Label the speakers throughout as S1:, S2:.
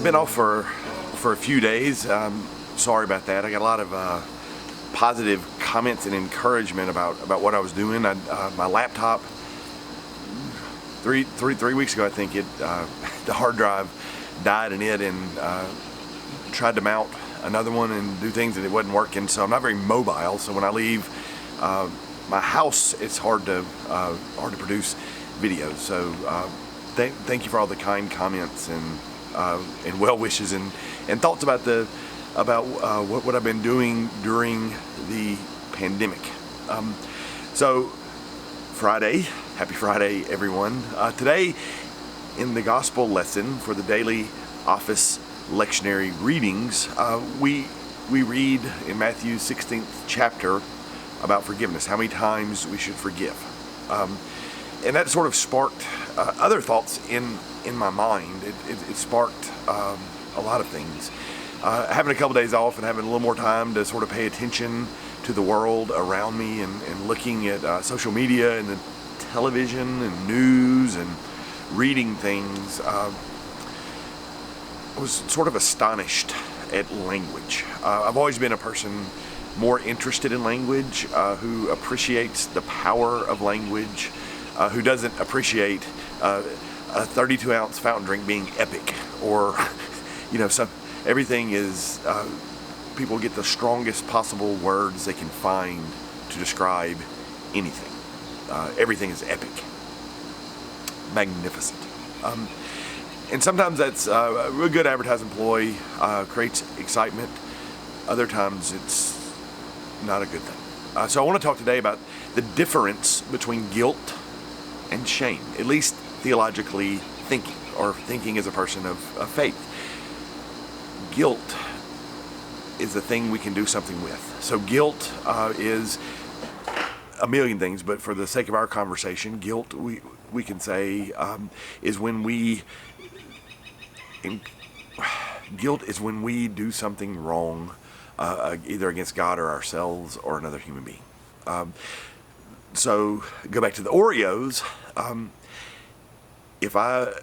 S1: I've been off for a few days. Sorry about that. I got a lot of positive comments and encouragement about what I was doing. My laptop, three weeks ago, I think the hard drive died in it, and tried to mount another one and do things, and it wasn't working. So I'm not very mobile. So when I leave my house, it's hard to produce videos. So thank you for all the kind comments and well wishes and thoughts about what I've been doing during the pandemic. So Friday, happy Friday, everyone. Today in the gospel lesson for the daily office lectionary readings, we read in Matthew's 16th chapter about forgiveness, how many times we should forgive. And that sort of sparked other thoughts in my mind. It sparked a lot of things. Having a couple days off and having a little more time to sort of pay attention to the world around me, and looking at social media and the television and news and reading things, I was sort of astonished at language. I've always been a person more interested in language, who appreciates the power of language, who doesn't appreciate a 32-ounce fountain drink being epic, or everything is, people get the strongest possible words they can find to describe anything. Everything is epic, magnificent. And sometimes that's a good advertising ploy, creates excitement. Other times it's not a good thing. So I want to talk today about the difference between guilt and shame, at least theologically thinking, or thinking as a person of faith. Guilt is a thing we can do something with. So guilt is a million things, but for the sake of our conversation, guilt, we can say, is when we do something wrong, either against God or ourselves or another human being. So go back to the Oreos. If I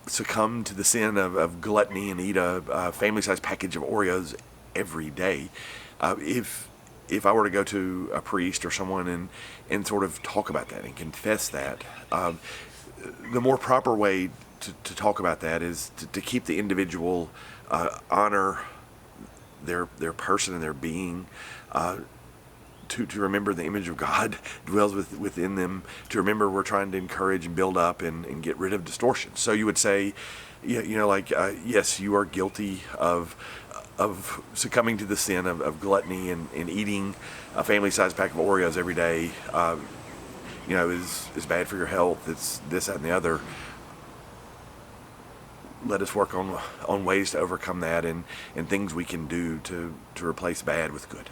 S1: succumb to the sin of gluttony and eat a family-sized package of Oreos every day, if I were to go to a priest or someone and sort of talk about that and confess that, the more proper way to talk about that is to keep the individual, honor their person and their being, to remember the image of God dwells within them, to remember we're trying to encourage and build up and get rid of distortion. So you would say, yes, you are guilty of succumbing to the sin of gluttony and eating a family-sized pack of Oreos every day. Is bad for your health. It's this, that, and the other. Let us work on ways to overcome that and things we can do to replace bad with good.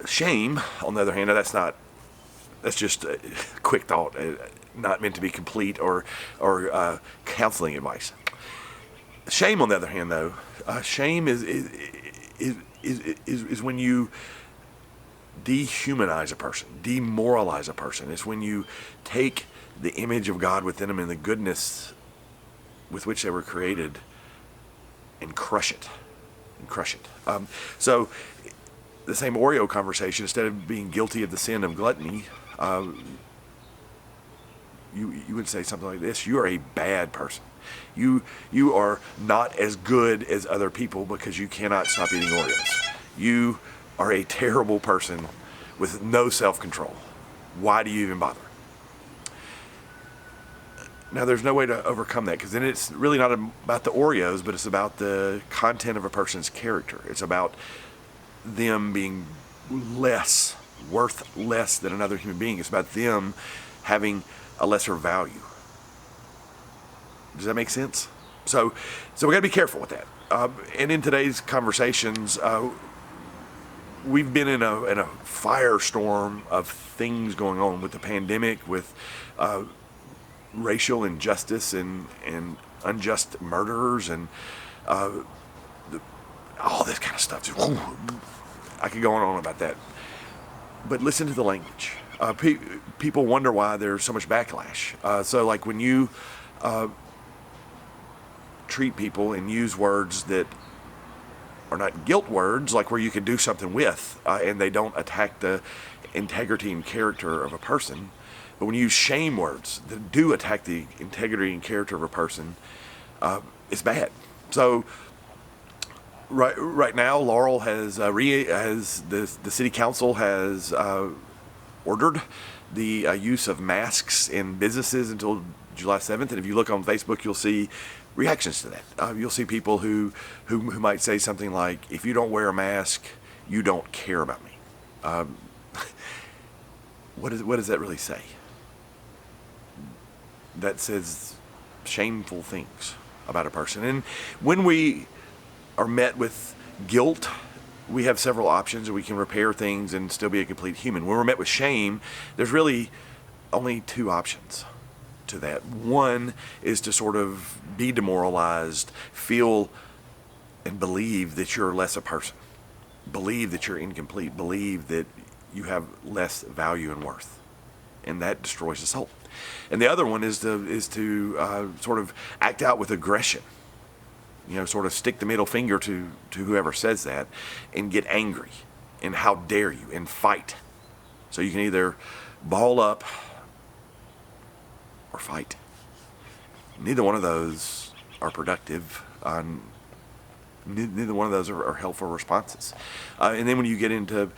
S1: Shame, on the other hand, that's just a quick thought, not meant to be complete or counseling advice. Shame, on the other hand, though, shame is when you dehumanize a person, demoralize a person. It's when you take the image of God within them and the goodness with which they were created and crush it. So the same Oreo conversation, instead of being guilty of the sin of gluttony, you would say something like this: you are a bad person. You are not as good as other people because you cannot stop eating Oreos. You are a terrible person with no self-control. Why do you even bother? Now, there's no way to overcome that, because then it's really not about the Oreos, but it's about the content of a person's character. It's about them being worth less than another human being. It's about them having a lesser value. Does that make sense? So we got to be careful with that. And in today's conversations, we've been in a firestorm of things going on with the pandemic, with racial injustice and unjust murderers and all this kind of stuff. I could go on and on about that. But listen to the language. People wonder why there's so much backlash. So like when you treat people and use words that are not guilt words, like where you can do something with, and they don't attack the integrity and character of a person. But when you use shame words that do attack the integrity and character of a person, it's bad. So right now, Laurel has the city council has ordered the use of masks in businesses until July 7th. And if you look on Facebook, you'll see reactions to that. You'll see people who might say something like, "If you don't wear a mask, you don't care about me." What does that really say? That says shameful things about a person. And when we are met with guilt, we have several options, and we can repair things and still be a complete human. When we're met with shame, there's really only two options to that. One is to sort of be demoralized, feel and believe that you're less a person, believe that you're incomplete, believe that you have less value and worth, and that destroys the soul. And the other one is to sort of act out with aggression. Sort of stick the middle finger to whoever says that, and get angry, and how dare you, and fight. So you can either ball up or fight. Neither one of those are productive. Neither one of those are helpful responses. And then when you get into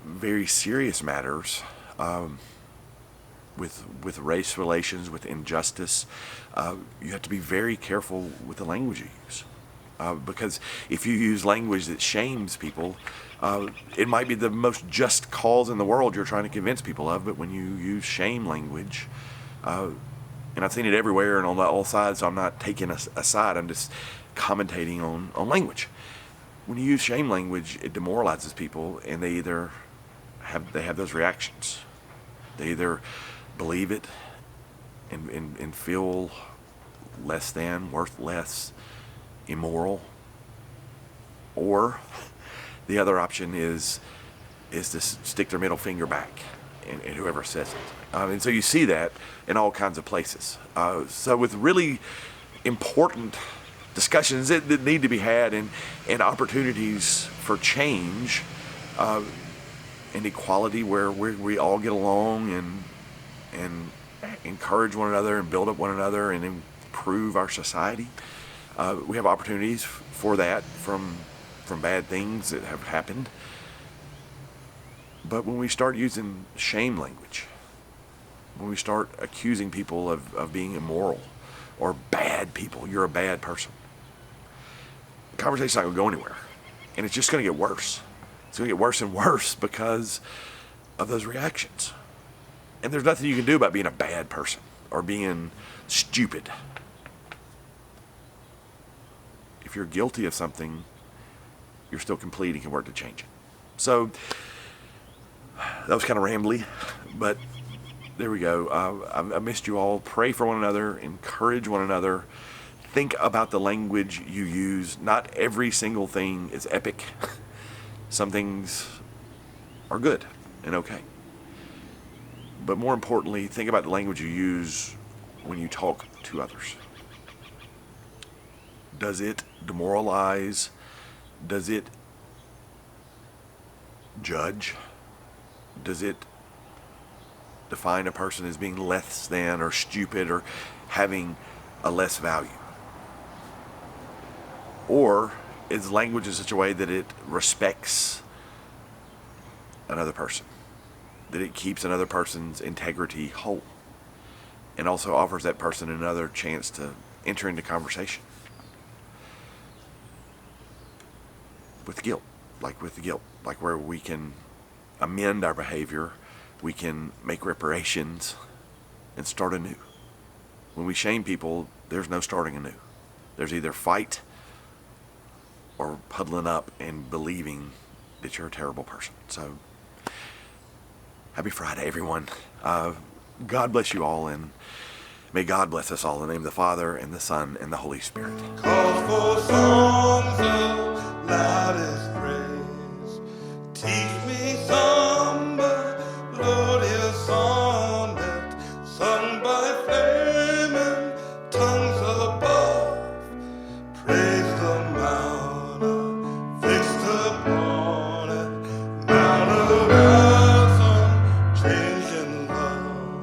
S1: very serious matters, with race relations, with injustice, you have to be very careful with the language you use. Because if you use language that shames people, it might be the most just cause in the world you're trying to convince people of, but when you use shame language, and I've seen it everywhere and on all sides, so I'm not taking a side, I'm just commentating on language. When you use shame language, it demoralizes people, and they either have those reactions. They either believe it and feel less than, worth less, immoral, or the other option is to stick their middle finger back and whoever says it. And so you see that in all kinds of places. So with really important discussions that need to be had, and opportunities for change, and equality where we all get along and encourage one another and build up one another and improve our society. We have opportunities for that from bad things that have happened. But when we start using shame language, when we start accusing people of being immoral or bad people, you're a bad person, the conversation's not going to go anywhere. And it's just going to get worse. It's going to get worse and worse because of those reactions. And there's nothing you can do about being a bad person or being stupid. If you're guilty of something, you're still complete and can work to change it. So that was kind of rambly, but there we go. I missed you all. Pray for one another. Encourage one another. Think about the language you use. Not every single thing is epic. Some things are good and okay. But more importantly, think about the language you use when you talk to others. Does it demoralize? Does it judge? Does it define a person as being less than or stupid or having a less value? Or is language in such a way that it respects another person, that it keeps another person's integrity whole, and also offers that person another chance to enter into conversation with guilt, like where we can amend our behavior, we can make reparations and start anew. When we shame people, there's no starting anew. There's either fight or huddling up and believing that you're a terrible person. So, happy Friday, everyone. God bless you all, and may God bless us all in the name of the Father, and the Son, and the Holy Spirit.